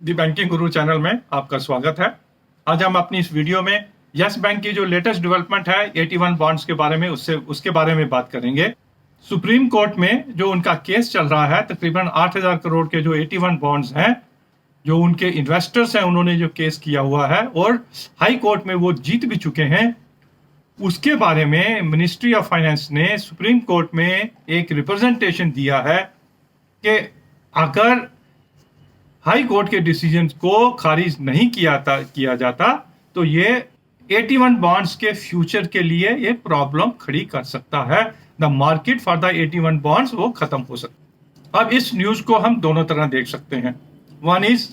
दी banking गुरु channel में आपका स्वागत है। आज हम अपनी इस वीडियो में यस बैंक की जो लेटेस्ट डेवलपमेंट है 81 बॉन्ड्स के बारे में उसके बारे में बात करेंगे। सुप्रीम कोर्ट में जो उनका केस चल रहा है, तकरीबन 8,000 करोड़ के जो 81 बॉन्ड्स हैं, जो उनके इन्वेस्टर्स हैं, उन्होंने जो केस किया हुआ है और हाई कोर्ट में वो जीत भी चुके हैं, उसके बारे में मिनिस्ट्री ऑफ फाइनेंस ने सुप्रीम कोर्ट में एक रिप्रेजेंटेशन दिया है कि अगर हाई कोर्ट के डिसीजन को खारिज नहीं किया जाता तो ये 81 बॉन्ड्स के फ्यूचर के लिए ये प्रॉब्लम खड़ी कर सकता है। The market for the 81 bonds वो खत्म हो सकता है। अब इस न्यूज को हम दोनों तरह देख सकते हैं। वन इज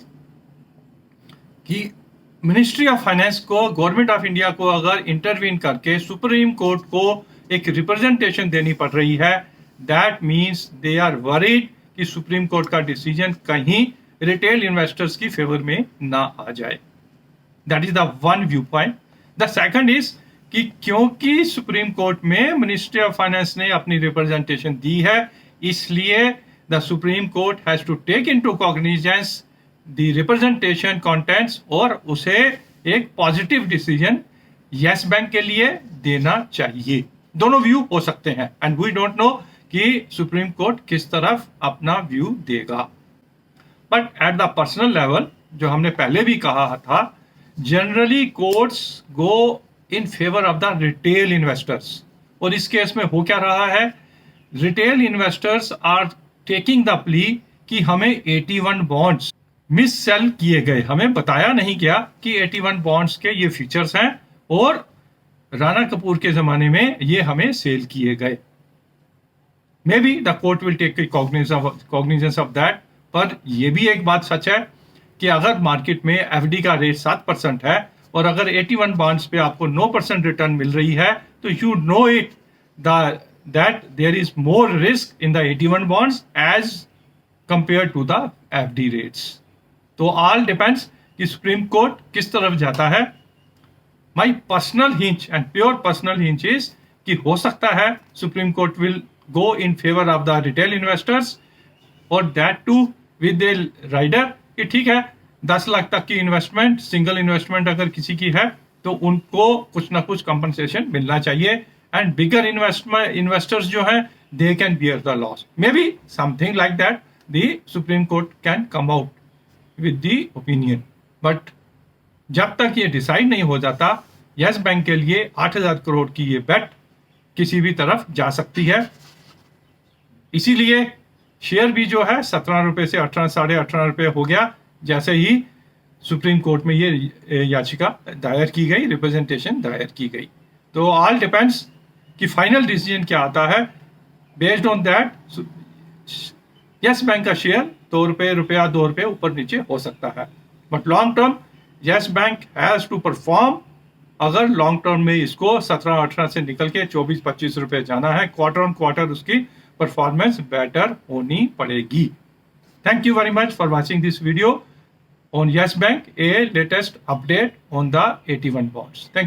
कि मिनिस्ट्री ऑफ फाइनेंस को, गवर्नमेंट ऑफ इंडिया को अगर इंटरवीन करके सुप्रीम कोर्ट को एक रिप्रेजेंटेशन देनी पड़ रही है, that means they are worried कि सुप्रीम कोर्ट का डिसीजन कहीं रिटेल इन्वेस्टर्स की फेवर में ना आ जाए। That is the one view point. The second is कि क्योंकि सुप्रीम कोर्ट में मिनिस्ट्री ऑफ फाइनेंस ने अपनी रिप्रेजेंटेशन दी है, इसलिए the Supreme Court has to take into cognizance the representation contents और उसे एक पॉजिटिव डिसीजन यस बैंक के लिए देना चाहिए। दोनों व्यू हो सकते हैं एंड वी डोंट नो कि सुप्रीम कोर्ट किस तरफ अपना व्यू देगा। But at the personal level, जो हमने पहले भी कहा था, generally courts go in favour of the retail investors. और इस केस में हो क्या रहा है, retail investors are taking the plea कि हमें 81 बॉन्ड्स मिस सेल किए गए, हमें बताया नहीं गया कि 81 बॉन्ड्स के ये फीचर्स हैं और राणा कपूर के जमाने में ये हमें सेल किए गए। Maybe the court will take cognizance of that. पर यह भी एक बात सच है कि अगर मार्केट में एफडी का रेट 7% है और अगर 81 बॉन्ड्स पे आपको 9% रिटर्न मिल रही है, तो you know it that there is more risk in the 81 bonds as compare to the FD rates. तो ऑल डिपेंड्स कि सुप्रीम कोर्ट किस तरफ जाता है। My personal hunch and pure personal hunch is कि हो सकता है supreme court will go in favour of the retail investors और that too with the rider कि ठीक है, 10 लाख तक की इन्वेस्टमेंट, सिंगल इन्वेस्टमेंट अगर किसी की है तो उनको कुछ ना कुछ कंपनसेशन मिलना चाहिए एंड बिगर इन्वेस्टर्स जो है they can bear the loss. May be something like that the Supreme court can come out with the opinion. But जब तक ये डिसाइड नहीं हो जाता, यस बैंक के लिए 8,000 करोड़ की ये बेट किसी भी तरफ जा सकती है। इसीलिए शेयर भी जो है 17 रुपए से 18, साढ़े 18 रुपए हो गया, जैसे ही सुप्रीम कोर्ट में ये याचिका दायर की गई, रिप्रेजेंटेशन दायर की गई। तो ऑल डिपेंड्स कि फाइनल डिसीजन क्या आता है। Based on that yes bank का शेयर 2 रुपए, रुपया 2 रुपए ऊपर नीचे हो सकता है। But long term Yes Bank has to perform. अगर लॉन्ग टर्म में इसको 17-18 से निकल के 24-25 रुपए जाना है, क्वार्टर ऑन क्वार्टर उसकी परफॉर्मेंस बेटर होनी पड़ेगी। Thank you very much for watching this video on yes bank, A latest update on the 81 bonds. Thank you.